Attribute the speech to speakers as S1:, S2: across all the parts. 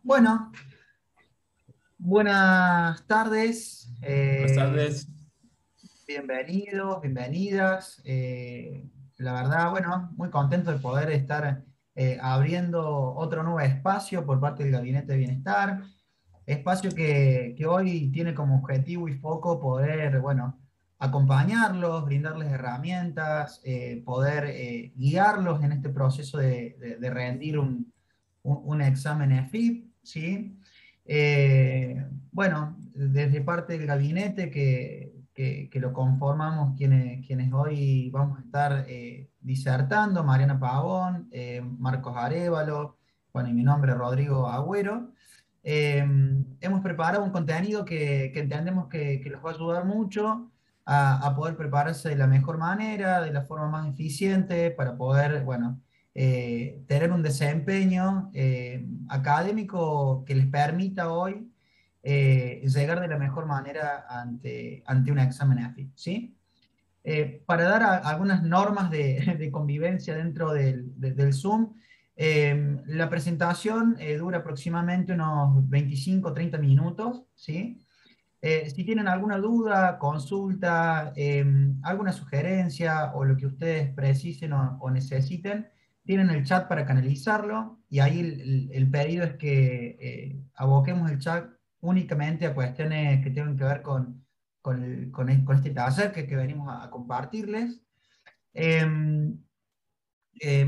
S1: Bueno, buenas tardes,
S2: Buenas tardes.
S1: bienvenidos, bienvenidas. La verdad, bueno, muy contento de poder estar abriendo otro nuevo espacio por parte del Gabinete de Bienestar, espacio que hoy tiene como objetivo y foco poder, bueno, acompañarlos, brindarles herramientas, poder guiarlos en este proceso de rendir un examen EFIP, ¿sí? Bueno, desde parte del gabinete que lo conformamos quienes hoy vamos a estar disertando, Mariana Pavón, Marcos Arévalo, bueno, y mi nombre es Rodrigo Agüero. Eh, Hemos preparado un contenido que entendemos que los va a ayudar mucho a poder prepararse de la mejor manera, de la forma más eficiente, para poder, bueno, tener un desempeño académico que les permita hoy llegar de la mejor manera ante un examen EFI, ¿sí? Para dar algunas normas de convivencia dentro del Zoom, la presentación dura aproximadamente unos 25 o 30 minutos, ¿sí? Si tienen alguna duda, consulta, alguna sugerencia o lo que ustedes precisen o necesiten, tienen el chat para canalizarlo y ahí el pedido es que aboquemos el chat únicamente a cuestiones que tengan que ver con este taller que venimos a compartirles. Em,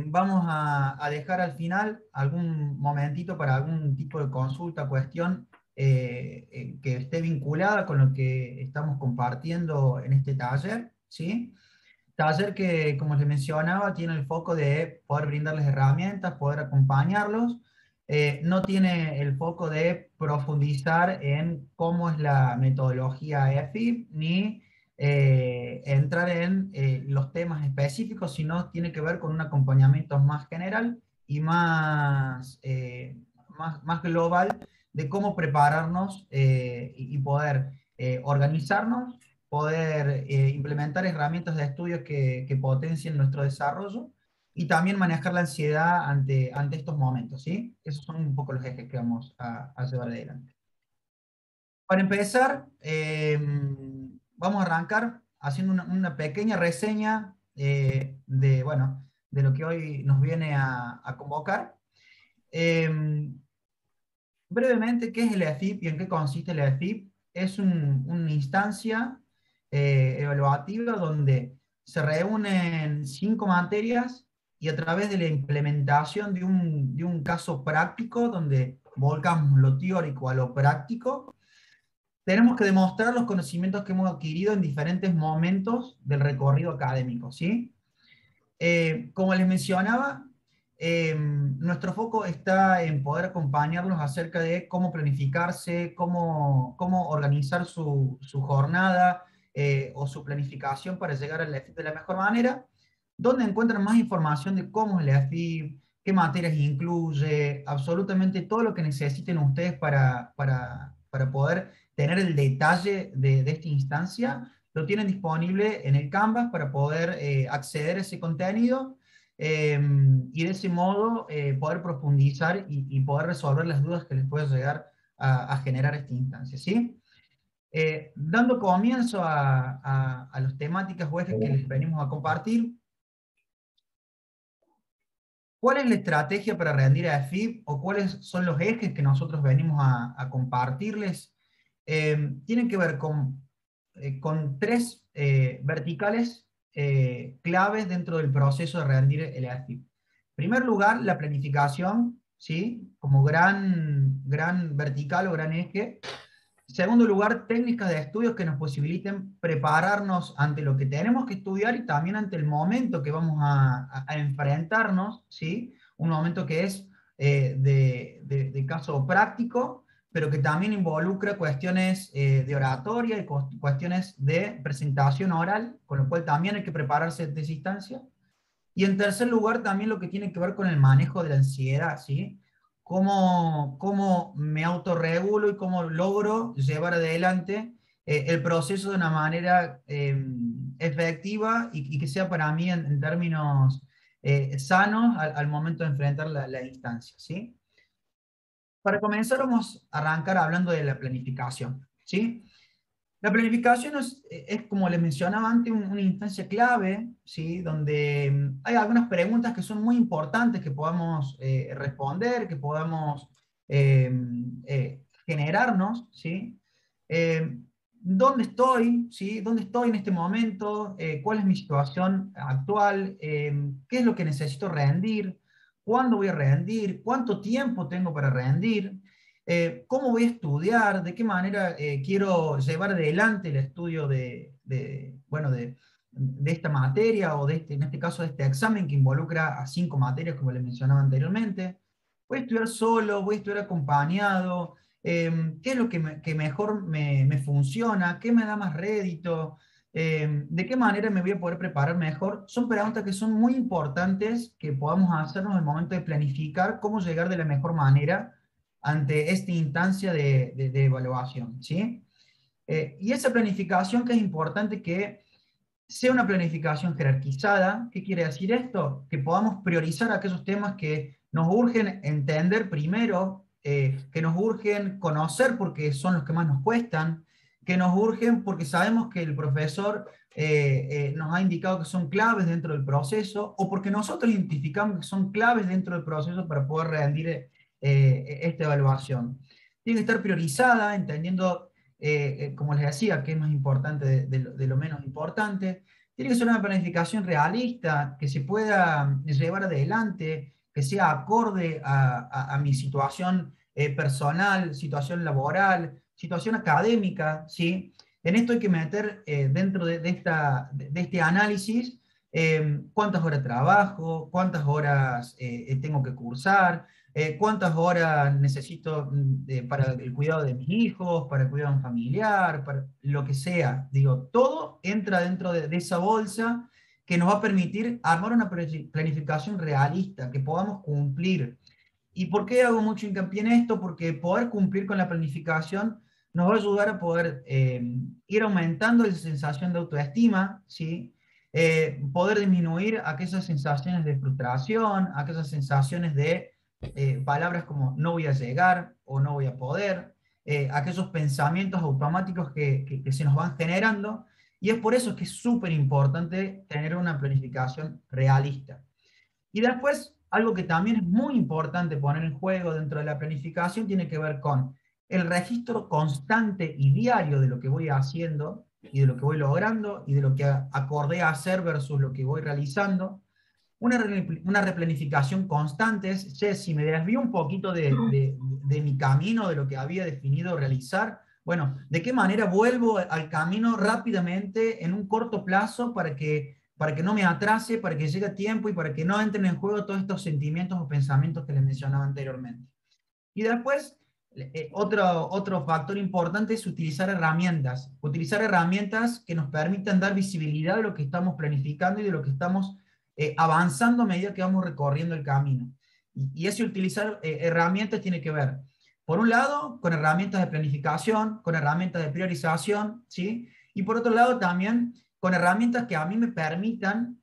S1: Vamos a dejar al final algún momentito para algún tipo de consulta, cuestión que esté vinculada con lo que estamos compartiendo en este taller, ¿sí? Taller que, como les mencionaba, tiene el foco de poder brindarles herramientas, poder acompañarlos. No tiene el foco de profundizar en cómo es la metodología EFI, ni entrar en los temas específicos, sino tiene que ver con un acompañamiento más general y más global de cómo prepararnos y poder organizarnos, poder implementar herramientas de estudios que potencien nuestro desarrollo y también manejar la ansiedad ante estos momentos, ¿sí? Esos son un poco los ejes que vamos a llevar adelante. Para empezar, vamos a arrancar haciendo una pequeña reseña bueno, de lo que hoy nos viene a convocar. Em, Brevemente, ¿qué es el EFIP y en qué consiste el EFIP? Es una instancia evaluativa donde se reúnen 5 materias y a través de la implementación de un caso práctico, donde volcamos lo teórico a lo práctico, tenemos que demostrar los conocimientos que hemos adquirido en diferentes momentos del recorrido académico, ¿sí? Como les mencionaba, nuestro foco está en poder acompañarlos acerca de cómo planificarse, cómo organizar su jornada o su planificación para llegar al EFIP de la mejor manera, donde encuentran más información de cómo es el EFIP, qué materias incluye, absolutamente todo lo que necesiten ustedes para poder tener el detalle de esta instancia lo tienen disponible en el Canvas para poder acceder a ese contenido y de ese modo poder profundizar y poder resolver las dudas que les puede llegar a generar esta instancia, ¿sí? Dando comienzo a las temáticas o ejes que les venimos a compartir, ¿cuál es la estrategia para rendir a FIP o cuáles son los ejes que nosotros venimos a compartirles? Tienen que ver con tres verticales claves dentro del proceso de rendir el EAFIP. En primer lugar, la planificación, ¿sí? Como gran vertical o gran eje. En segundo lugar, técnicas de estudios que nos posibiliten prepararnos ante lo que tenemos que estudiar y también ante el momento que vamos a enfrentarnos, ¿sí? Un momento que es de caso práctico, pero que también involucra cuestiones de oratoria y cuestiones de presentación oral, con lo cual también hay que prepararse de esa instancia. Y en tercer lugar, también lo que tiene que ver con el manejo de la ansiedad, ¿sí? Cómo me autorregulo y cómo logro llevar adelante el proceso de una manera efectiva y que sea para mí en términos sanos al momento de enfrentar la instancia, ¿sí? Para comenzar, vamos a arrancar hablando de la planificación, ¿sí? La planificación es, como les mencionaba antes, una instancia clave, ¿sí? Donde hay algunas preguntas que son muy importantes que podamos responder, que podamos eh, generarnos, ¿sí? Eh, ¿Dónde estoy? ¿Sí? ¿Dónde estoy en este momento? ¿Cuál es mi situación actual? ¿Qué es lo que necesito rendir? ¿Cuándo voy a rendir? ¿Cuánto tiempo tengo para rendir? ¿Cómo voy a estudiar? ¿De qué manera quiero llevar adelante el estudio bueno, de esta materia o de este, en este caso de este examen que involucra a 5 materias, como les mencionaba anteriormente? ¿Voy a estudiar solo? ¿Voy a estudiar acompañado? ¿Qué es lo que mejor me funciona? ¿Qué me da más rédito? ¿De qué manera me voy a poder preparar mejor? Son preguntas que son muy importantes que podamos hacernos al momento de planificar cómo llegar de la mejor manera ante esta instancia de evaluación, ¿sí? Y esa planificación que es importante que sea una planificación jerarquizada. ¿Qué quiere decir esto? Que podamos priorizar aquellos temas que nos urgen entender primero, que nos urgen conocer porque son los que más nos cuestan, que nos urgen porque sabemos que el profesor nos ha indicado que son claves dentro del proceso, o porque nosotros identificamos que son claves dentro del proceso para poder rendir esta evaluación. Tiene que estar priorizada, entendiendo, como les decía, qué es más importante de lo menos importante. Tiene que ser una planificación realista, que se pueda llevar adelante, que sea acorde a mi situación personal, situación laboral, situación académica, ¿sí? En esto hay que meter dentro de este análisis cuántas horas trabajo, cuántas horas tengo que cursar, cuántas horas necesito para el cuidado de mis hijos, para el cuidado de un familiar, para lo que sea. Digo, todo entra dentro de esa bolsa que nos va a permitir armar una planificación realista, que podamos cumplir. ¿Y por qué hago mucho hincapié en esto? Porque poder cumplir con la planificación nos va a ayudar a poder ir aumentando la sensación de autoestima, ¿sí? Poder disminuir aquellas sensaciones de frustración, aquellas sensaciones de palabras como no voy a llegar o no voy a poder, aquellos pensamientos automáticos que se nos van generando. Y es por eso que es súper importante tener una planificación realista. Y después, algo que también es muy importante poner en juego dentro de la planificación tiene que ver con el registro constante y diario de lo que voy haciendo y de lo que voy logrando y de lo que acordé a hacer versus lo que voy realizando. Una replanificación constante es, che, si me desvío un poquito de mi camino, de lo que había definido realizar, bueno, ¿de qué manera vuelvo al camino rápidamente en un corto plazo para que no me atrase, para que llegue a tiempo y para que no entren en juego todos estos sentimientos o pensamientos que les mencionaba anteriormente? Y después, otro factor importante es utilizar herramientas que nos permitan dar visibilidad de lo que estamos planificando y de lo que estamos avanzando a medida que vamos recorriendo el camino. Y ese utilizar herramientas tiene que ver, por un lado, con herramientas de planificación, con herramientas de priorización, ¿sí? Y por otro lado también con herramientas que a mí me permitan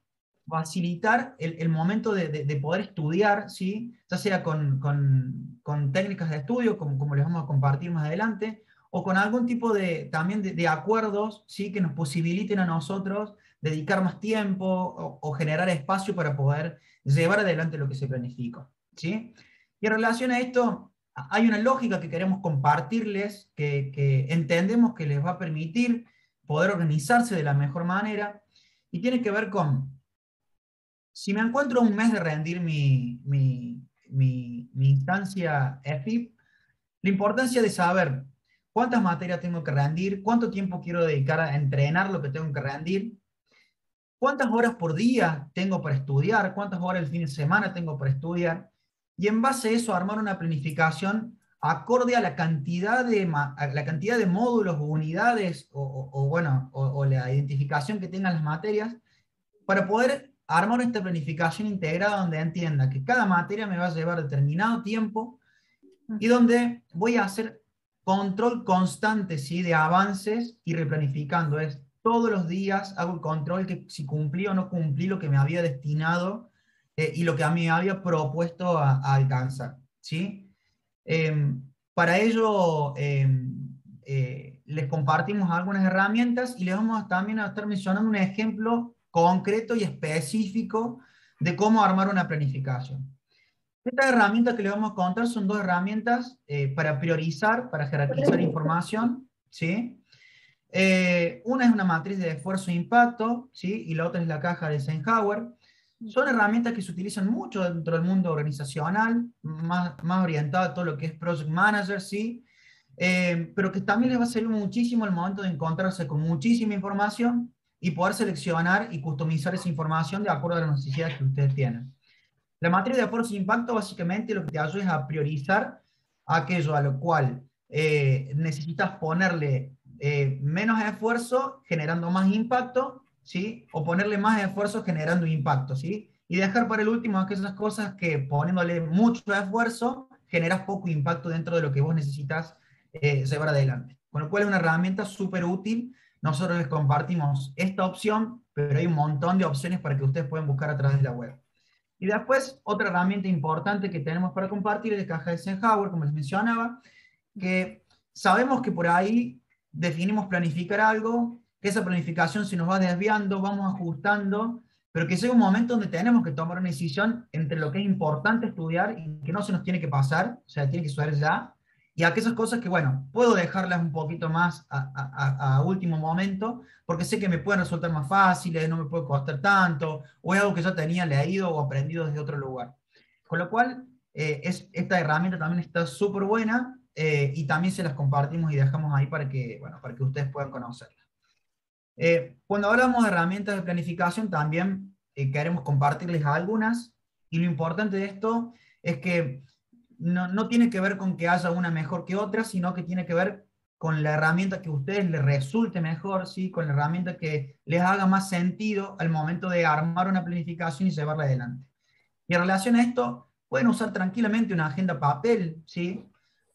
S1: facilitar el momento de poder estudiar, ¿sí? Ya sea con técnicas de estudio, como les vamos a compartir más adelante, o con algún tipo también de acuerdos, ¿sí? Que nos posibiliten a nosotros dedicar más tiempo o generar espacio para poder llevar adelante lo que se planifica, ¿sí? Y en relación a esto, hay una lógica que queremos compartirles, que entendemos que les va a permitir poder organizarse de la mejor manera, y tiene que ver con, si me encuentro un mes de rendir mi instancia EFIP, la importancia de saber cuántas materias tengo que rendir, cuánto tiempo quiero dedicar a entrenar lo que tengo que rendir, cuántas horas por día tengo para estudiar, cuántas horas el fin de semana tengo para estudiar, y en base a eso armar una planificación acorde a la cantidad de módulos o unidades bueno, o la identificación que tengan las materias, para poder armar esta planificación integrada donde entienda que cada materia me va a llevar determinado tiempo y donde voy a hacer control constante, ¿sí? De avances y replanificando. Es todos los días hago el control que si cumplí o no cumplí lo que me había destinado y lo que a mí me había propuesto a alcanzar, ¿sí? Para ello, les compartimos algunas herramientas y les vamos también a estar mencionando un ejemplo concreto y específico de cómo armar una planificación. Estas herramientas que les vamos a contar son dos herramientas para priorizar, para jerarquizar información, ¿sí? Una es una matriz de esfuerzo-impacto, ¿sí? Y la otra es la caja de Eisenhower. Son herramientas que se utilizan mucho dentro del mundo organizacional, más orientado a todo lo que es Project Manager, ¿sí? Pero que también les va a servir muchísimo el momento de encontrarse con muchísima información y poder seleccionar y customizar esa información de acuerdo a las necesidades que ustedes tienen. La matriz de esfuerzo-impacto básicamente lo que te ayuda es a priorizar aquello a lo cual necesitas ponerle menos esfuerzo generando más impacto, ¿sí? O ponerle más esfuerzo generando impacto, ¿sí? Y dejar para el último aquellas cosas que poniéndole mucho esfuerzo generas poco impacto dentro de lo que vos necesitas llevar adelante. Con lo cual es una herramienta súper útil. Nosotros les compartimos esta opción, pero hay un montón de opciones para que ustedes puedan buscar a través de la web. Y después, otra herramienta importante que tenemos para compartir es la caja de Eisenhower, como les mencionaba, que sabemos que por ahí definimos planificar algo, que esa planificación se nos va desviando, vamos ajustando, pero que llega un momento donde tenemos que tomar una decisión entre lo que es importante estudiar y que no se nos tiene que pasar, o sea, tiene que suceder ya, y aquellas cosas que, bueno, puedo dejarlas un poquito más a último momento, porque sé que me pueden resultar más fáciles, no me puede costar tanto, o es algo que ya tenía leído o aprendido desde otro lugar. Con lo cual, esta herramienta también está súper buena y también se las compartimos y dejamos ahí para que, bueno, para que ustedes puedan conocerla. Cuando hablamos de herramientas de planificación, también queremos compartirles algunas, y lo importante de esto es que no tiene que ver con que haya una mejor que otra, sino que tiene que ver con la herramienta que a ustedes les resulte mejor, ¿sí? Con la herramienta que les haga más sentido al momento de armar una planificación y llevarla adelante. Y en relación a esto, pueden usar tranquilamente una agenda papel, ¿sí?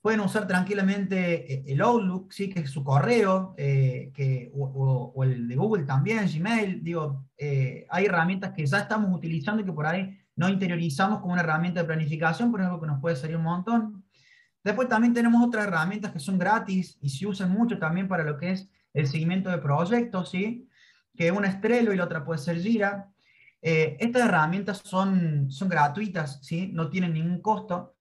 S1: Pueden usar tranquilamente el Outlook, ¿sí? Que es su correo, o el de Google también, Gmail. Digo, hay herramientas que ya estamos utilizando y que por ahí no interiorizamos como una herramienta de planificación, pero es algo que nos puede salir un montón. Después también tenemos otras herramientas que son gratis y se usan mucho también para lo que es el seguimiento de proyectos, ¿sí? Que una es Trello y la otra puede ser Jira. Estas herramientas son gratuitas, ¿sí? No tienen ningún costo.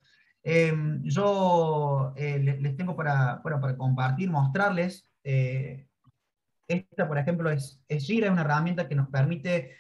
S1: Yo les tengo para compartir, mostrarles. Esta, por ejemplo, es Jira, es una herramienta que nos permite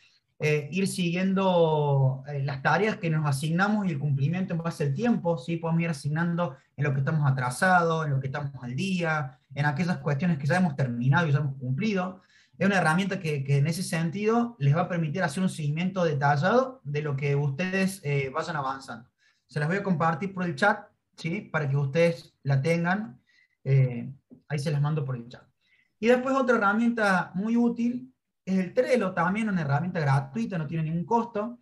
S1: ir siguiendo las tareas que nos asignamos y el cumplimiento en base al tiempo, ¿sí? Podemos ir asignando en lo que estamos atrasados, en lo que estamos al día, en aquellas cuestiones que ya hemos terminado y ya hemos cumplido. Es una herramienta que en ese sentido les va a permitir hacer un seguimiento detallado de lo que ustedes vayan avanzando. Se las voy a compartir por el chat, ¿sí? Para que ustedes la tengan. Ahí se las mando por el chat. Y después otra herramienta muy útil es el Trello, también una herramienta gratuita, no tiene ningún costo.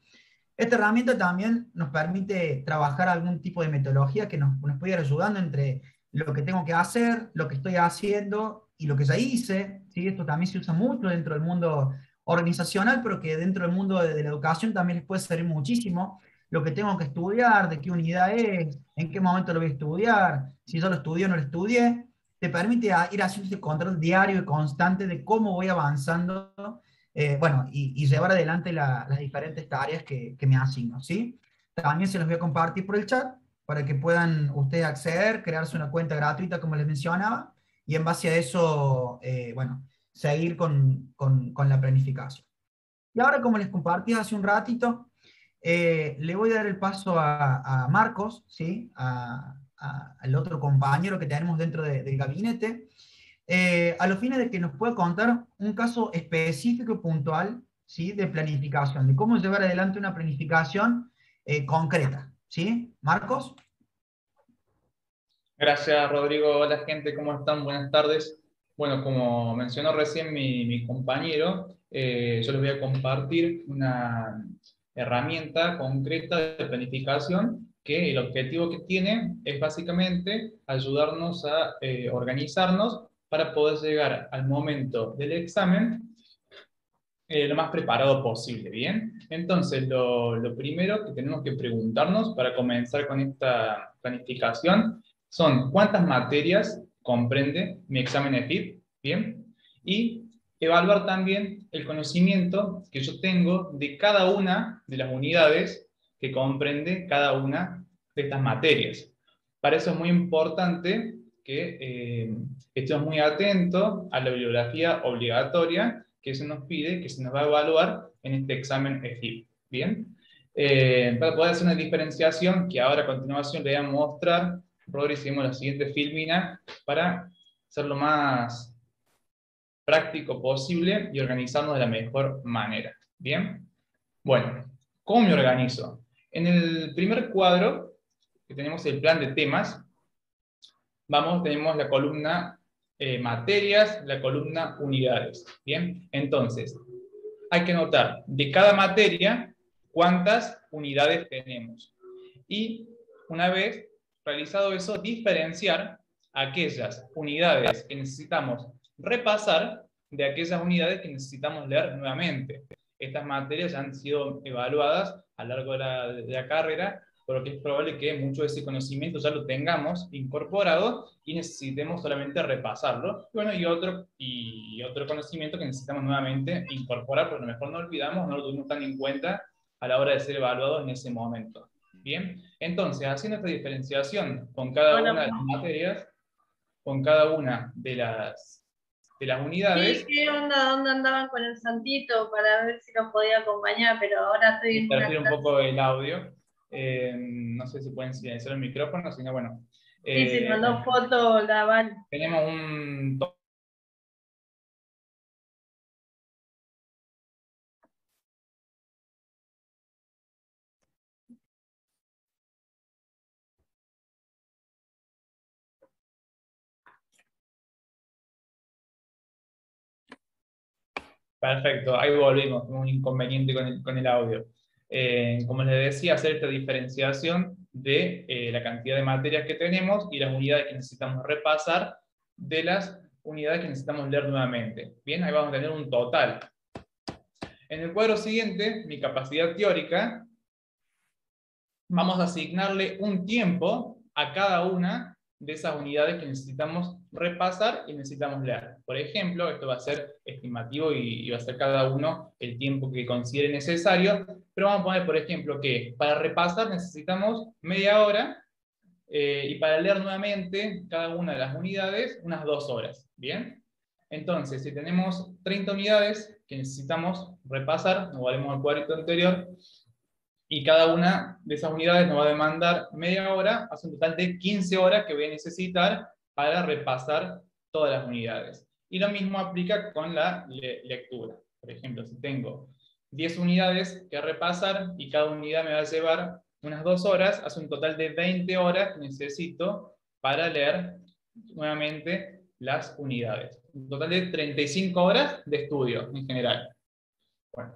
S1: Esta herramienta también nos permite trabajar algún tipo de metodología que nos puede ir ayudando entre lo que tengo que hacer, lo que estoy haciendo y lo que ya hice, ¿sí? Esto también se usa mucho dentro del mundo organizacional, pero que dentro del mundo de la educación también les puede servir muchísimo. Lo que tengo que estudiar, de qué unidad es, en qué momento lo voy a estudiar, si yo lo estudié o no lo estudié, te permite ir haciendo ese control diario y constante de cómo voy avanzando, bueno, y llevar adelante las diferentes tareas que me asigno, ¿sí? También se los voy a compartir por el chat para que puedan ustedes acceder, crearse una cuenta gratuita, como les mencionaba, y en base a eso, bueno, seguir con la planificación. Y ahora, como les compartí hace un ratito, le voy a dar el paso a Marcos, ¿sí? Al otro compañero que tenemos dentro del gabinete, a los fines de que nos pueda contar un caso específico y puntual, ¿sí? De planificación, de cómo llevar adelante una planificación concreta, ¿sí? Marcos.
S2: Gracias, Rodrigo. Hola, gente, ¿cómo están? Buenas tardes. Bueno, como mencionó recién mi compañero, yo les voy a compartir una herramienta concreta de planificación que el objetivo que tiene es básicamente ayudarnos a organizarnos para poder llegar al momento del examen lo más preparado posible, ¿bien? Entonces, lo primero que tenemos que preguntarnos para comenzar con esta planificación son cuántas materias comprende mi examen EFIP, ¿bien? Y evaluar también el conocimiento que yo tengo de cada una de las unidades que comprende cada una de estas materias. Para eso es muy importante que estemos muy atentos a la bibliografía obligatoria que se nos pide, que se nos va a evaluar en este examen EFIP. ¿Bien? Para poder hacer una diferenciación que ahora a continuación le voy a mostrar, Rodri, seguimos la siguiente filmina para hacerlo más práctico posible y organizarnos de la mejor manera. ¿Bien? Bueno, ¿cómo me organizo? En el primer cuadro, que tenemos el plan de temas, tenemos la columna materias, la columna unidades. Bien, entonces, hay que notar de cada materia cuántas unidades tenemos. Y una vez realizado eso, diferenciar aquellas unidades que necesitamos repasar de aquellas unidades que necesitamos leer nuevamente. Estas materias ya han sido evaluadas a lo largo de la carrera, por lo que es probable que mucho de ese conocimiento ya lo tengamos incorporado y necesitemos solamente repasarlo. Bueno, y otro conocimiento que necesitamos nuevamente incorporar, porque a lo mejor no olvidamos, no lo tuvimos tan en cuenta a la hora de ser evaluados en ese momento. Bien, entonces, haciendo esta diferenciación con cada
S3: Hola,
S2: una de las materias, con cada una de las
S3: sí,
S2: unidades,
S3: ¿qué onda? ¿Dónde andaban con el Santito? Para ver si los podía acompañar, pero ahora estoy en una
S2: interfiere un
S3: clase.
S2: poco el audio. No sé si pueden silenciar el micrófono, sino bueno.
S3: Sí, sí,
S2: Eh,
S3: mandó foto la Val.
S2: tenemos un Perfecto, ahí volvimos, un inconveniente con el audio. Como les decía, hacer esta diferenciación de la cantidad de materias que tenemos y las unidades que necesitamos repasar de las unidades que necesitamos leer nuevamente. Bien, ahí vamos a tener un total. En el cuadro siguiente, mi capacidad teórica, vamos a asignarle un tiempo a cada una de esas unidades que necesitamos repasar y necesitamos leer. Por ejemplo, esto va a ser estimativo y va a ser cada uno el tiempo que considere necesario, pero vamos a poner, por ejemplo, que para repasar necesitamos media hora y para leer nuevamente cada una de las unidades unas 2 horas. ¿Bien? Entonces, si tenemos 30 unidades que necesitamos repasar, nos valemos al cuadrito anterior, y cada una de esas unidades nos va a demandar media hora, hace un total de 15 horas que voy a necesitar para repasar todas las unidades. Y lo mismo aplica con la lectura. Por ejemplo, si tengo 10 unidades que repasar y cada unidad me va a llevar unas 2 horas, hace un total de 20 horas que necesito para leer nuevamente las unidades. Un total de 35 horas de estudio en general. Bueno,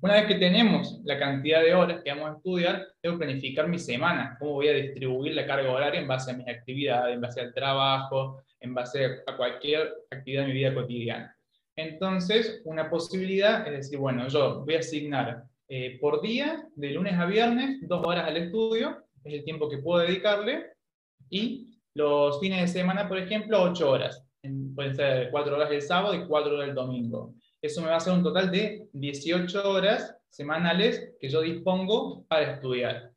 S2: una vez que tenemos la cantidad de horas que vamos a estudiar, tengo que planificar mi semana, cómo voy a distribuir la carga horaria en base a mis actividades, en base al trabajo, en base a cualquier actividad de mi vida cotidiana. Entonces, una posibilidad es decir, bueno, yo voy a asignar por día, de lunes a viernes, 2 horas al estudio, es el tiempo que puedo dedicarle, y los fines de semana, por ejemplo, 8 horas. Pueden ser 4 horas el sábado y 4 horas el domingo. Eso me va a hacer un total de 18 horas semanales que yo dispongo para estudiar.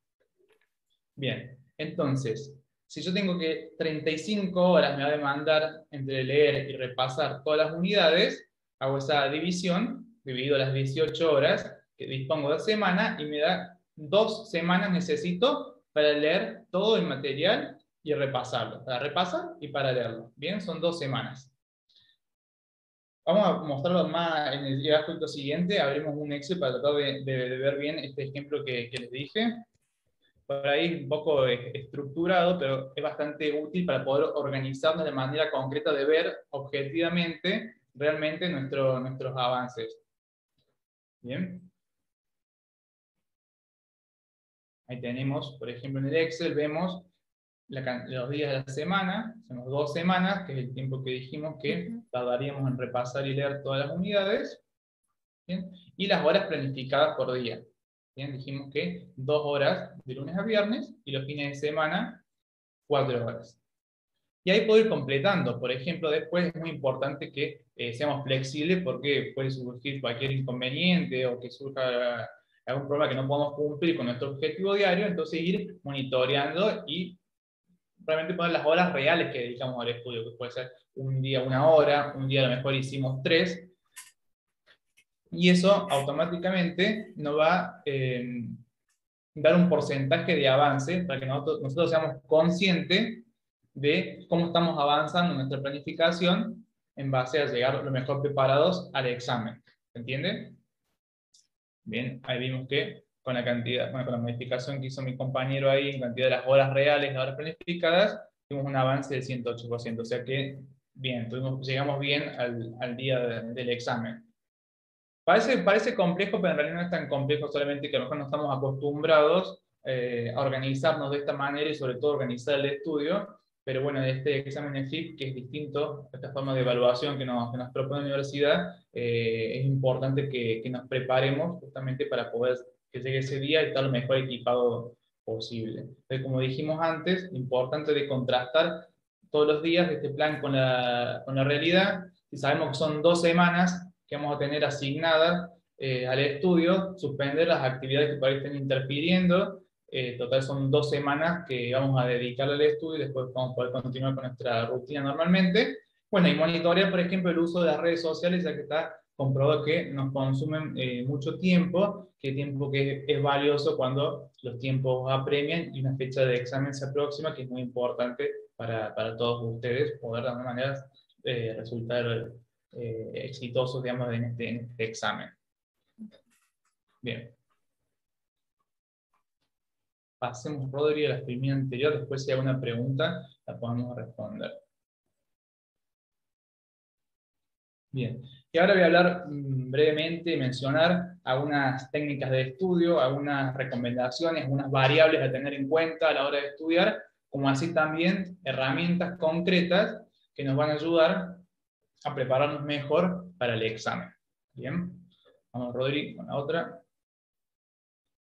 S2: Bien, entonces, si yo tengo que 35 horas me va a demandar entre leer y repasar todas las unidades, hago esa división, dividido las 18 horas que dispongo de semana, y me da 2 semanas necesito para leer todo el material y repasarlo. Para repasar y para leerlo. Bien, son 2 semanas. Vamos a mostrarlo más en el gráfico siguiente. Abrimos un Excel para tratar de ver bien este ejemplo que les dije. Por ahí un poco estructurado, pero es bastante útil para poder organizarnos de manera concreta, de ver objetivamente realmente nuestros avances. Bien. Ahí tenemos, por ejemplo, en el Excel vemos los días de la semana, son las 2 semanas, que es el tiempo que dijimos que tardaríamos en repasar y leer todas las unidades. ¿bien? Y las horas planificadas por día. ¿Bien? Dijimos que 2 horas de lunes a viernes y los fines de semana 4 horas. Y ahí puedo ir completando. Por ejemplo, después es muy importante que seamos flexibles porque puede surgir cualquier inconveniente o que surja algún problema que no podamos cumplir con nuestro objetivo diario, entonces ir monitoreando y realmente poner las horas reales que dedicamos al estudio, que puede ser un día 1 hora, un día a lo mejor hicimos 3, y eso automáticamente nos va a dar un porcentaje de avance para que nosotros seamos conscientes de cómo estamos avanzando en nuestra planificación en base a llegar lo mejor preparados al examen. ¿Se entiende? Bien, ahí vimos que con la cantidad, bueno, con la modificación que hizo mi compañero ahí en cantidad de las horas reales, las horas planificadas, tuvimos un avance del 108%. O sea que, bien, llegamos bien al día del examen. Parece complejo, pero en realidad no es tan complejo, solamente que a lo mejor no estamos acostumbrados a organizarnos de esta manera y sobre todo organizar el estudio. Pero bueno, este examen EFIP, que es distinto a esta forma de evaluación que nos propone la universidad, es importante que nos preparemos justamente para poder que llegue ese día y estar lo mejor equipado posible. Entonces, como dijimos antes, importante de contrastar todos los días este plan con la realidad. Si sabemos que son 2 semanas que vamos a tener asignadas al estudio, suspender las actividades que por ahí estén interfiriendo. Total son 2 semanas que vamos a dedicar al estudio y después vamos a poder continuar con nuestra rutina normalmente. Bueno, y monitorear, por ejemplo, el uso de las redes sociales, ya que está comprobado que nos consumen mucho tiempo, tiempo que es valioso cuando los tiempos apremian y una fecha de examen se aproxima, que es muy importante para todos ustedes poder de alguna manera resultar exitosos, digamos, en este examen. Bien. Pasemos, Rodri, a la filmina anterior, después si hay alguna pregunta, la podemos responder. Bien, y ahora voy a hablar brevemente y mencionar algunas técnicas de estudio, algunas recomendaciones, algunas variables a tener en cuenta a la hora de estudiar, como así también herramientas concretas que nos van a ayudar a prepararnos mejor para el examen. Bien, vamos, Rodri, con la otra.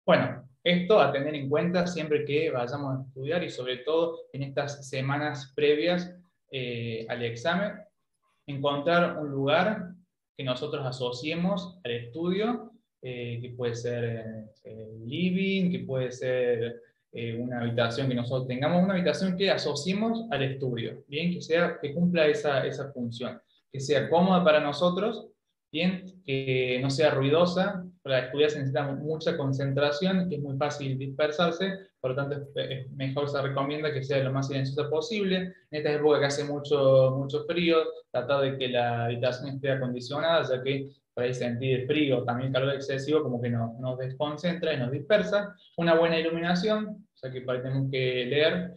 S2: Bueno, esto a tener en cuenta siempre que vayamos a estudiar y sobre todo en estas semanas previas al examen, encontrar un lugar que nosotros asociemos al estudio, que puede ser living, que puede ser una habitación que nosotros tengamos, una habitación que asociemos al estudio, bien, que cumpla esa función, que sea cómoda para nosotros, bien, que no sea ruidosa. Para estudiar se necesita mucha concentración, que es muy fácil dispersarse, por lo tanto es mejor, se recomienda que sea lo más silenciosa posible. En esta época que hace mucho frío, tratar de que la habitación esté acondicionada, ya que por ahí sentir frío, también calor excesivo, como que nos desconcentra y nos dispersa. Una buena iluminación, ya que por ahí tenemos que leer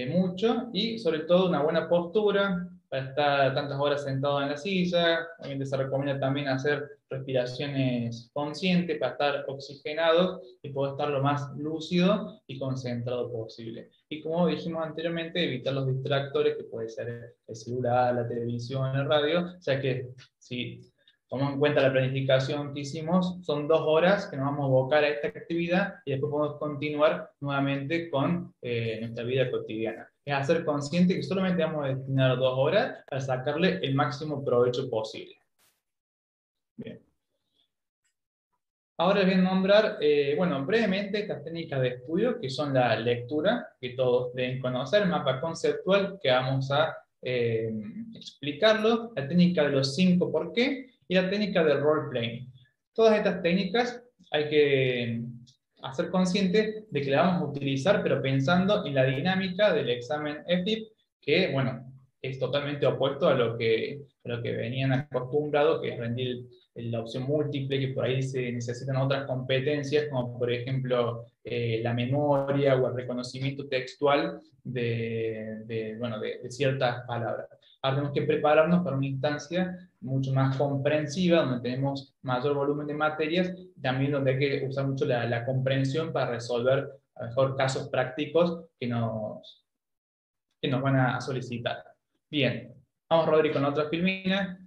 S2: mucho, y sobre todo una buena postura, para estar tantas horas sentado en la silla. Obviamente se recomienda también hacer respiraciones conscientes para estar oxigenados y poder estar lo más lúcido y concentrado posible. Y como dijimos anteriormente, evitar los distractores, que puede ser el celular, la televisión, el radio, ya que si tomamos en cuenta la planificación que hicimos, son 2 horas que nos vamos a abocar a esta actividad y después podemos continuar nuevamente con nuestra vida cotidiana. Es hacer consciente que solamente vamos a destinar 2 horas para sacarle el máximo provecho posible. Bien. Ahora les voy a nombrar, bueno, brevemente estas técnicas de estudio, que son la lectura, que todos deben conocer, el mapa conceptual, que vamos a explicarlo, la técnica de los 5 por qué, y la técnica del role-playing. Todas estas técnicas hay que hacer consciente de que las vamos a utilizar, pero pensando en la dinámica del examen EFIP, que, bueno, es totalmente opuesto a lo que venían acostumbrados, que es rendir la opción múltiple, que por ahí se necesitan otras competencias, como por ejemplo la memoria o el reconocimiento textual de ciertas palabras. Ahora tenemos que prepararnos para una instancia mucho más comprensiva, donde tenemos mayor volumen de materias, también donde hay que usar mucho la comprensión para resolver a lo mejor casos prácticos que nos van a solicitar. Bien, vamos, Rodri, con la otra filmina.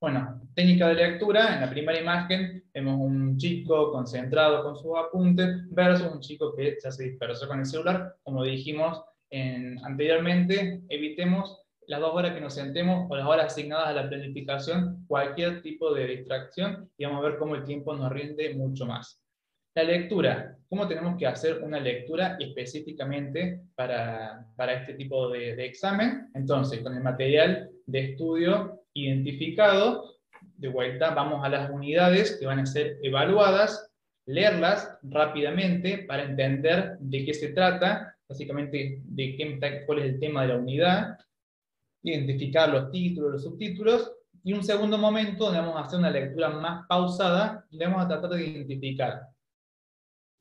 S2: Bueno, técnica de lectura, en la primera imagen vemos un chico concentrado con sus apuntes versus un chico que ya se dispersó con el celular. Como dijimos anteriormente, evitemos las 2 horas que nos sentemos o las horas asignadas a la planificación, cualquier tipo de distracción, y vamos a ver cómo el tiempo nos rinde mucho más. La lectura, ¿cómo tenemos que hacer una lectura específicamente para este tipo de examen? Entonces, con el material de estudio identificado, de vuelta vamos a las unidades que van a ser evaluadas, leerlas rápidamente para entender de qué se trata, básicamente cuál es el tema de la unidad, identificar los títulos, los subtítulos, y un segundo momento donde vamos a hacer una lectura más pausada, donde vamos a tratar de identificar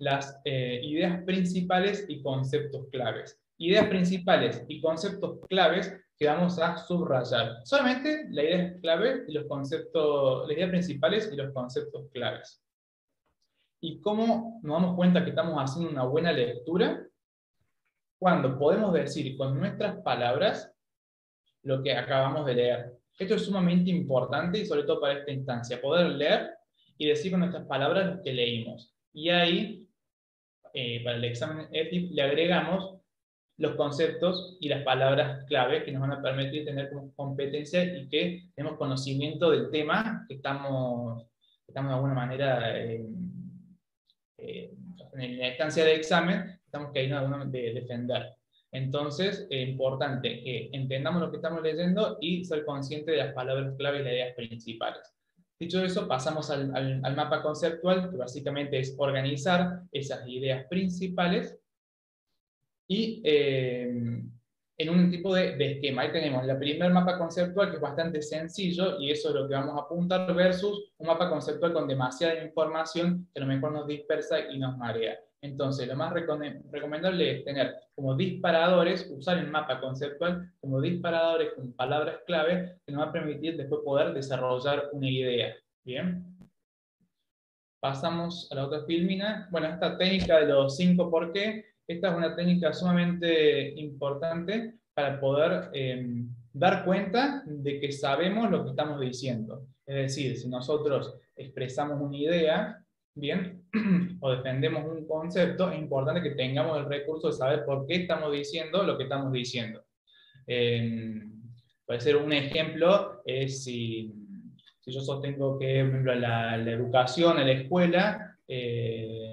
S2: las ideas principales y conceptos claves. Ideas principales y conceptos claves que vamos a subrayar. Solamente la idea clave y los conceptos, las ideas principales y los conceptos claves. ¿Y cómo nos damos cuenta que estamos haciendo una buena lectura? Cuando podemos decir con nuestras palabras lo que acabamos de leer. Esto es sumamente importante y sobre todo para esta instancia, poder leer y decir con nuestras palabras lo que leímos. Y ahí para el examen EFIP le agregamos los conceptos y las palabras clave que nos van a permitir tener como competencia y que tenemos conocimiento del tema que estamos de alguna manera en la instancia de examen, estamos queriendo de defender. Entonces, es importante que entendamos lo que estamos leyendo y ser conscientes de las palabras clave y las ideas principales. Dicho eso, pasamos al mapa conceptual, que básicamente es organizar esas ideas principales y en un tipo de esquema. Ahí tenemos el primer mapa conceptual, que es bastante sencillo, y eso es lo que vamos a apuntar, versus un mapa conceptual con demasiada información que a lo mejor nos dispersa y nos marea. Entonces, lo más recomendable es tener como disparadores, usar el mapa conceptual como disparadores con palabras clave que nos va a permitir después poder desarrollar una idea. Bien. Pasamos a la otra filmina. Bueno, esta técnica de los 5 por qué, esta es una técnica sumamente importante para poder dar cuenta de que sabemos lo que estamos diciendo. Es decir, si nosotros expresamos una idea, bien, o defendemos un concepto, es importante que tengamos el recurso de saber por qué estamos diciendo lo que estamos diciendo. Puede ser un ejemplo, es si yo sostengo que, por ejemplo, la educación en la escuela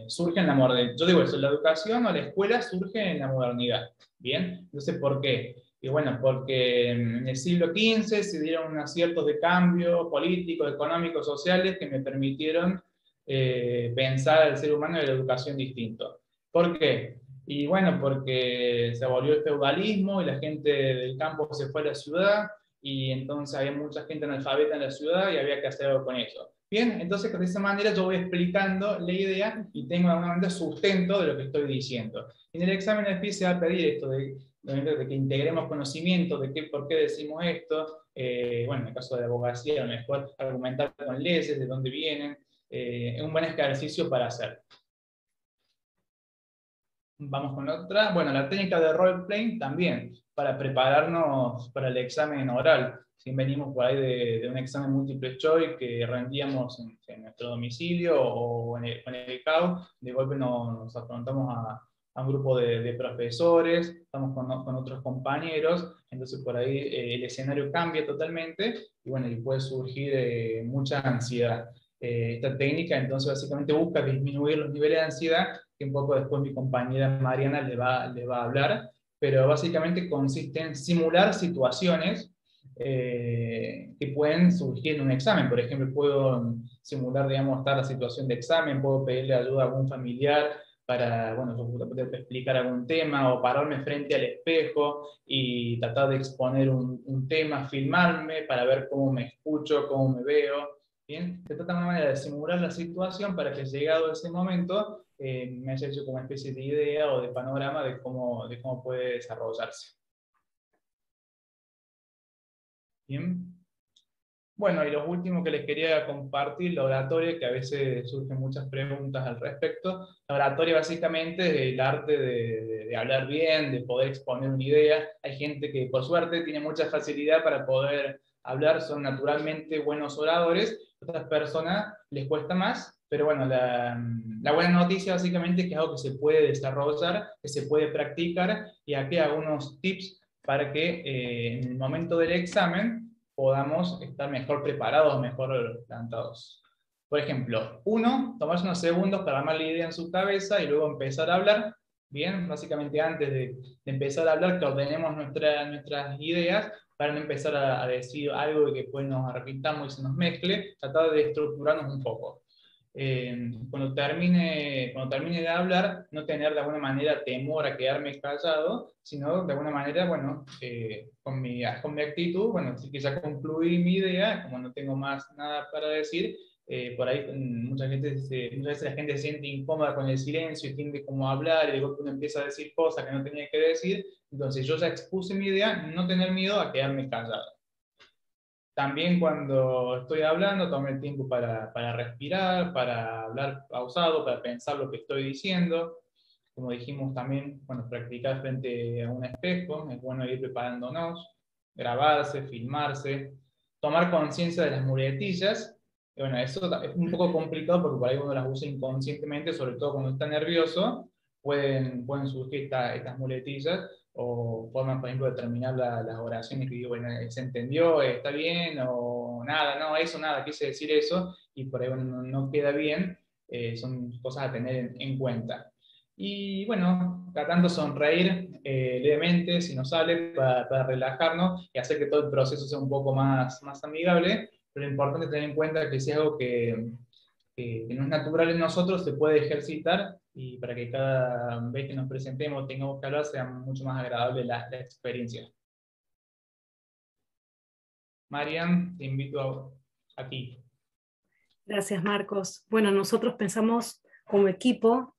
S2: surge en la modernidad. Yo digo eso, la educación o la escuela surge en la modernidad. ¿Bien? Entonces, ¿por qué? Y bueno, porque en el siglo XV se dieron unos ciertos de cambios políticos, económicos, sociales que me permitieron pensar al ser humano de la educación distinto. ¿Por qué? Y bueno, porque se abolió el feudalismo y la gente del campo se fue a la ciudad, y entonces había mucha gente analfabeta en la ciudad y había que hacer algo con eso. Bien, entonces de esa manera yo voy explicando la idea y tengo de alguna manera sustento de lo que estoy diciendo. En el examen del PIS se va a pedir esto de que integremos conocimiento de por qué decimos esto. Bueno, en el caso de la abogacía, a lo mejor argumentar con leyes, de dónde vienen. Es un buen ejercicio para hacer. Vamos con otra. Bueno, la técnica de role-playing también, para prepararnos para el examen oral. Si venimos por ahí de un examen múltiple choice que rendíamos en nuestro domicilio o en el CAU, de golpe nos afrontamos a un grupo de profesores, estamos con otros compañeros, entonces por ahí el escenario cambia totalmente y bueno, y puede surgir mucha ansiedad. Esta técnica entonces básicamente busca disminuir los niveles de ansiedad, que un poco después mi compañera Mariana le va a hablar, pero básicamente consiste en simular situaciones que pueden surgir en un examen. Por ejemplo, puedo simular, digamos, estar la situación de examen, puedo pedirle ayuda a algún familiar para, bueno, poder explicar algún tema, o pararme frente al espejo y tratar de exponer un tema, filmarme para ver cómo me escucho, cómo me veo. Bien, se trata de una manera de simular la situación para que llegado ese momento me haya hecho como una especie de idea o de panorama de cómo puede desarrollarse. Bien. Bueno, y lo último que les quería compartir, la oratoria, que a veces surgen muchas preguntas al respecto. La oratoria básicamente es el arte de hablar bien, de poder exponer una idea. Hay gente que por suerte tiene mucha facilidad para poder hablar son naturalmente buenos oradores, a otras personas les cuesta más, pero bueno, la buena noticia básicamente es que es algo que se puede desarrollar, que se puede practicar, y aquí hago unos tips para que en el momento del examen podamos estar mejor preparados, mejor plantados. Por ejemplo, uno, tomarse unos segundos para armar la idea en su cabeza y luego empezar a hablar. Bien, básicamente antes de empezar a hablar, que ordenemos nuestras ideas para no empezar a decir algo que después nos repitamos y se nos mezcle, tratar de estructurarnos un poco. Cuando termine de hablar, no tener de alguna manera temor a quedarme callado, sino de alguna manera, bueno, con mi actitud, bueno, sí que ya concluí mi idea, como no tengo más nada para decir, por ahí muchas veces la gente se siente incómoda con el silencio y tiende como a hablar, y luego uno empieza a decir cosas que no tenía que decir. Entonces yo ya expuse mi idea, no tener miedo a quedarme callado. También cuando estoy hablando, tomo el tiempo para respirar, para hablar pausado, para pensar lo que estoy diciendo. Como dijimos también, bueno, practicar frente a un espejo, es bueno ir preparándonos, grabarse, filmarse, tomar conciencia de las muletillas. Y bueno, eso es un poco complicado porque por ahí uno las usa inconscientemente, sobre todo cuando está nervioso, pueden surgir estas muletillas, o formas, por ejemplo, de terminar las oraciones que digo, bueno, se entendió, está bien, o nada, no, eso, nada, quise decir eso, y por ahí bueno, no queda bien. Son cosas a tener en cuenta. Y bueno, tratando de sonreír levemente, si nos sale, para relajarnos y hacer que todo el proceso sea un poco más amigable, pero lo importante es tener en cuenta que si es algo que no es natural en nosotros, se puede ejercitar, y para que cada vez que nos presentemos, tengamos que hablar, sea mucho más agradable la experiencia. Marian, te invito a ti.
S4: Gracias, Marcos. Bueno, nosotros pensamos como equipo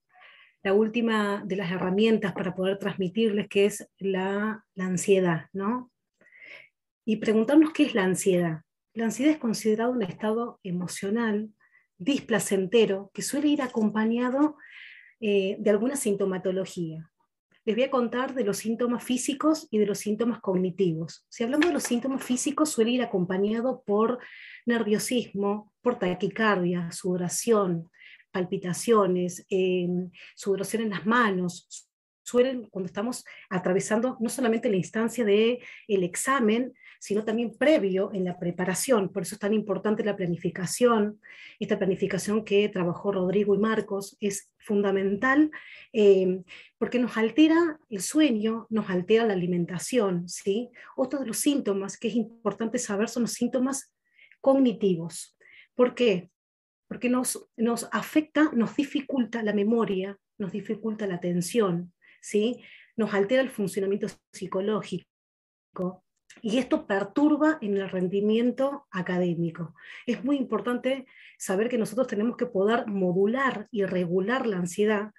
S4: la última de las herramientas para poder transmitirles, que es la ansiedad, ¿no? Y preguntarnos qué es la ansiedad. La ansiedad es considerado un estado emocional displacentero que suele ir acompañado de alguna sintomatología. Les voy a contar de los síntomas físicos y de los síntomas cognitivos. Si hablamos de los síntomas físicos, suele ir acompañado por nerviosismo, por taquicardia, sudoración, palpitaciones, sudoración en las manos. Suelen, cuando estamos atravesando no solamente la instancia del examen, sino también previo en la preparación. Por eso es tan importante la planificación. Esta planificación que trabajó Rodrigo y Marcos es fundamental, porque nos altera el sueño, nos altera la alimentación, ¿sí? Otro de los síntomas que es importante saber son los síntomas cognitivos. ¿Por qué? Porque nos afecta, nos dificulta la memoria, nos dificulta la atención, ¿sí? Nos altera el funcionamiento psicológico, y esto perturba en el rendimiento académico. Es muy importante saber que nosotros tenemos que poder modular y regular la ansiedad,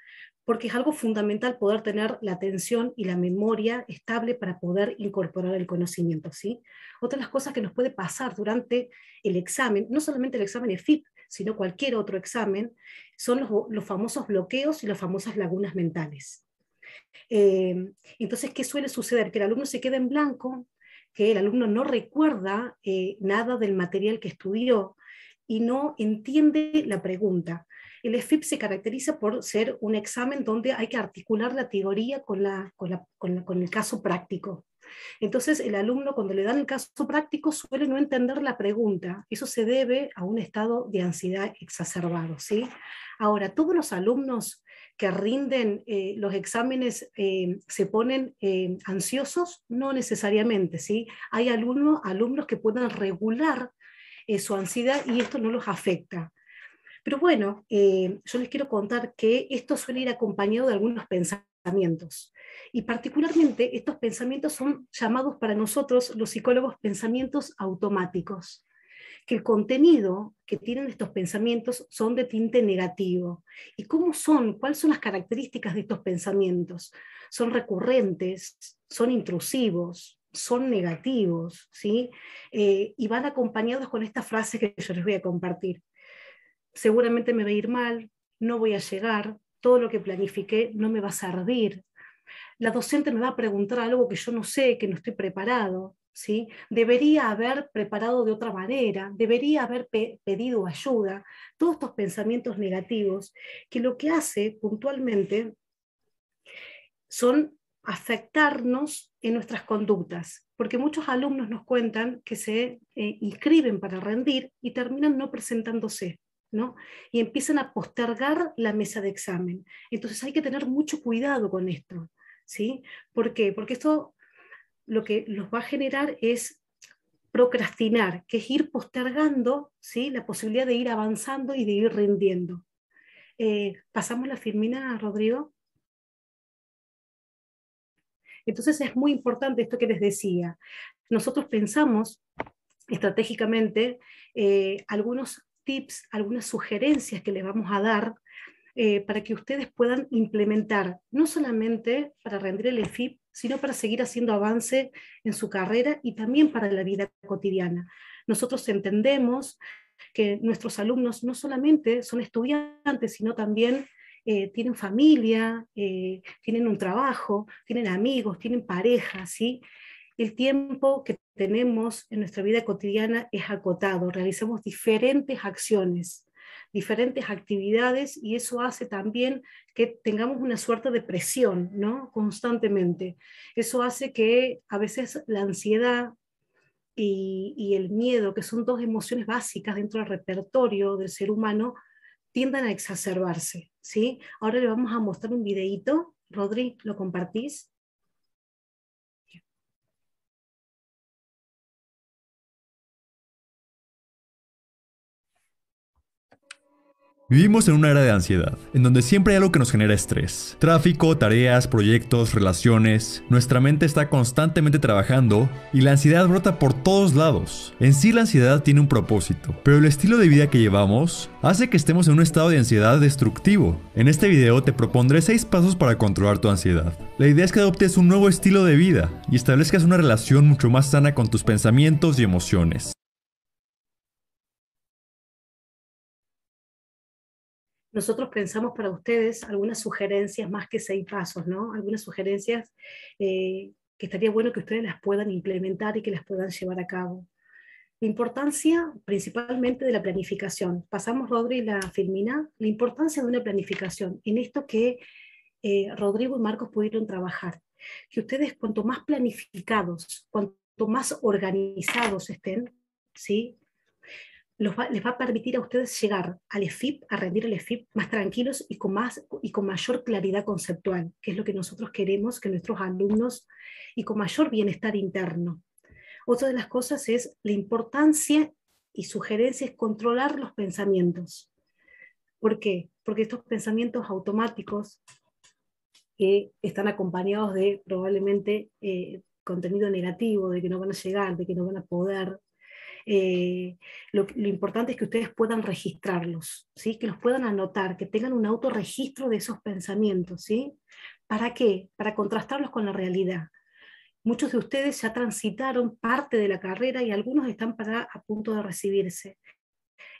S4: porque es algo fundamental poder tener la atención y la memoria estable para poder incorporar el conocimiento, ¿sí? Otra de las cosas que nos puede pasar durante el examen, no solamente el examen EFIP, sino cualquier otro examen, son los famosos bloqueos y las famosas lagunas mentales. Entonces, ¿qué suele suceder? Que el alumno se queda en blanco, que el alumno no recuerda nada del material que estudió y no entiende la pregunta. El EFIP se caracteriza por ser un examen donde hay que articular la teoría con el caso práctico. Entonces el alumno, cuando le dan el caso práctico, suele no entender la pregunta. Eso se debe a un estado de ansiedad exacerbado, ¿sí? Ahora, todos los alumnos que rinden los exámenes se ponen ansiosos, no necesariamente, ¿sí? Hay alumnos que pueden regular su ansiedad y esto no los afecta. Pero bueno, yo les quiero contar que esto suele ir acompañado de algunos pensamientos. Y particularmente estos pensamientos son llamados para nosotros, los psicólogos, pensamientos automáticos. Que el contenido que tienen estos pensamientos son de tinte negativo. ¿Y cómo son? ¿Cuáles son las características de estos pensamientos? Son recurrentes, son intrusivos, son negativos, ¿sí? Y van acompañados con esta frase que yo les voy a compartir. Seguramente me va a ir mal, no voy a llegar, todo lo que planifiqué no me va a servir. La docente me va a preguntar algo que yo no sé, que no estoy preparado, ¿sí? Debería haber preparado de otra manera, debería haber pedido ayuda. Todos estos pensamientos negativos que lo que hace puntualmente son afectarnos en nuestras conductas, porque muchos alumnos nos cuentan que se inscriben para rendir y terminan no presentándose, ¿no? Y empiezan a postergar la mesa de examen. Entonces hay que tener mucho cuidado con esto, ¿sí? ¿Por qué? Porque esto lo que los va a generar es procrastinar, que es ir postergando, ¿sí?, la posibilidad de ir avanzando y de ir rindiendo. ¿Pasamos la filmina, Rodrigo? Entonces es muy importante esto que les decía. Nosotros pensamos estratégicamente algunos tips, algunas sugerencias que les vamos a dar para que ustedes puedan implementar, no solamente para rendir el EFIP, sino para seguir haciendo avance en su carrera y también para la vida cotidiana. Nosotros entendemos que nuestros alumnos no solamente son estudiantes, sino también tienen familia, tienen un trabajo, tienen amigos, tienen pareja, ¿sí? El tiempo que tenemos en nuestra vida cotidiana es acotado, realizamos diferentes acciones, diferentes actividades, y eso hace también que tengamos una suerte de presión, ¿no?, constantemente. Eso hace que a veces la ansiedad y el miedo, que son dos emociones básicas dentro del repertorio del ser humano, tiendan a exacerbarse, ¿sí? Ahora le vamos a mostrar un videíto. Rodri, ¿lo compartís?
S5: Vivimos en una era de ansiedad, en donde siempre hay algo que nos genera estrés. Tráfico, tareas, proyectos, relaciones. Nuestra mente está constantemente trabajando y la ansiedad brota por todos lados. En sí, la ansiedad tiene un propósito, pero el estilo de vida que llevamos hace que estemos en un estado de ansiedad destructivo. En este video te propondré 6 pasos para controlar tu ansiedad. La idea es que adoptes un nuevo estilo de vida y establezcas una relación mucho más sana con tus pensamientos y emociones.
S4: Nosotros pensamos para ustedes algunas sugerencias más que 6 pasos, ¿no? Algunas sugerencias que estaría bueno que ustedes las puedan implementar y que las puedan llevar a cabo. La importancia principalmente de la planificación. Pasamos, Rodri, la filmina. La importancia de una planificación. En esto que Rodrigo y Marcos pudieron trabajar. Que ustedes, cuanto más planificados, cuanto más organizados estén, ¿sí?, les va a permitir a ustedes llegar al EFIP, a rendir el EFIP más tranquilos y con mayor claridad conceptual, que es lo que nosotros queremos que nuestros alumnos, y con mayor bienestar interno. Otra de las cosas es la importancia y sugerencia es controlar los pensamientos. ¿Por qué? Porque estos pensamientos automáticos que están acompañados de probablemente contenido negativo, de que no van a llegar, de que no van a poder, lo importante es que ustedes puedan registrarlos, ¿sí?, que los puedan anotar, que tengan un autorregistro de esos pensamientos, ¿sí? ¿Para qué? Para contrastarlos con la realidad. Muchos de ustedes ya transitaron parte de la carrera y algunos están a punto de recibirse.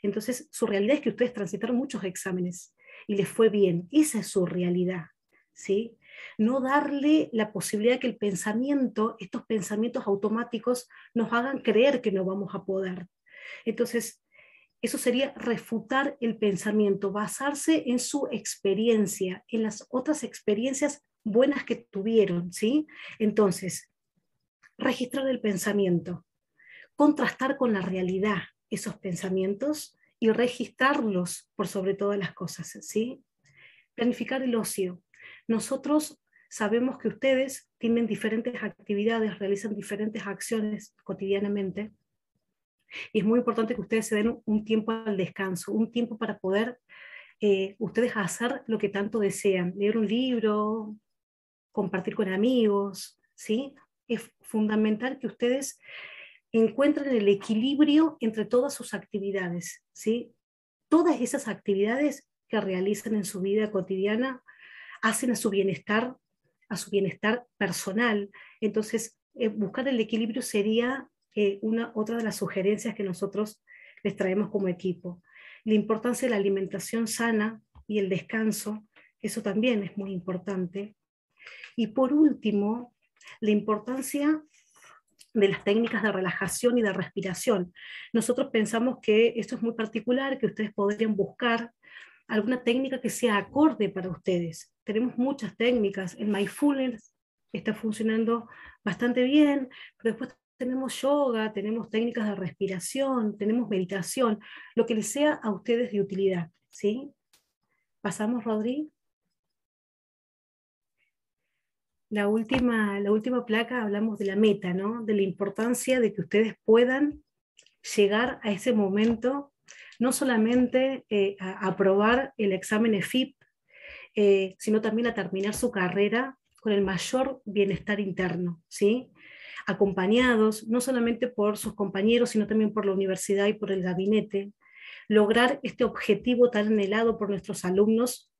S4: Entonces, su realidad es que ustedes transitaron muchos exámenes y les fue bien. Esa es su realidad, ¿sí? No darle la posibilidad de que el pensamiento, estos pensamientos automáticos, nos hagan creer que no vamos a poder. Entonces, eso sería refutar el pensamiento, basarse en su experiencia, en las otras experiencias buenas que tuvieron, ¿sí? Entonces, registrar el pensamiento, contrastar con la realidad esos pensamientos y registrarlos por sobre todas las cosas, ¿sí? Planificar el ocio. Nosotros sabemos que ustedes tienen diferentes actividades, realizan diferentes acciones cotidianamente, y es muy importante que ustedes se den un tiempo al descanso, un tiempo para poder ustedes hacer lo que tanto desean, leer un libro, compartir con amigos, ¿sí? Es fundamental que ustedes encuentren el equilibrio entre todas sus actividades, ¿sí? Todas esas actividades que realizan en su vida cotidiana hacen a su bienestar personal. Entonces, buscar el equilibrio sería otra de las sugerencias que nosotros les traemos como equipo. La importancia de la alimentación sana y el descanso, eso también es muy importante. Y por último, la importancia de las técnicas de relajación y de respiración. Nosotros pensamos que esto es muy particular, que ustedes podrían buscar alguna técnica que sea acorde para ustedes. Tenemos muchas técnicas, el mindfulness está funcionando bastante bien, pero después tenemos yoga, tenemos técnicas de respiración, tenemos meditación, lo que les sea a ustedes de utilidad, ¿sí? Pasamos, Rodri. La última placa hablamos de la meta, ¿no? De la importancia de que ustedes puedan llegar a ese momento, no solamente a aprobar el examen EFIP, sino también a terminar su carrera con el mayor bienestar interno, ¿sí? Acompañados no solamente por sus compañeros, sino también por la universidad y por el gabinete. Lograr este objetivo tan anhelado por nuestros alumnos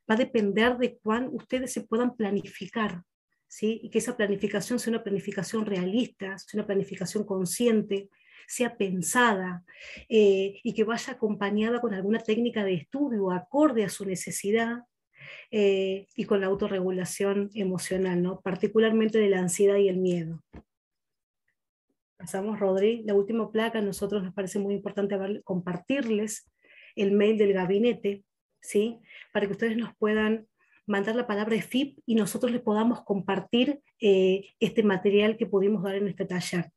S4: va a depender de cuán ustedes se puedan planificar, ¿sí? Y que esa planificación sea una planificación realista, sea una planificación consciente, sea pensada, y que vaya acompañada con alguna técnica de estudio acorde a su necesidad, y con la autorregulación emocional, ¿no? Particularmente de la ansiedad y el miedo. Pasamos, Rodri. La última placa, a nosotros nos parece muy importante compartirles el mail del gabinete, ¿sí? Para que ustedes nos puedan mandar la palabra EFIP y nosotros les podamos compartir este material que pudimos dar en este taller.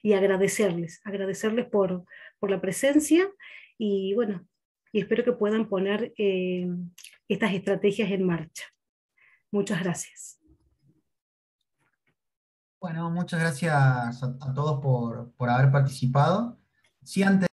S4: Y agradecerles por la presencia y bueno, y espero que puedan poner estas estrategias en marcha. Muchas gracias.
S1: Bueno, muchas gracias a todos por haber participado. Sí, antes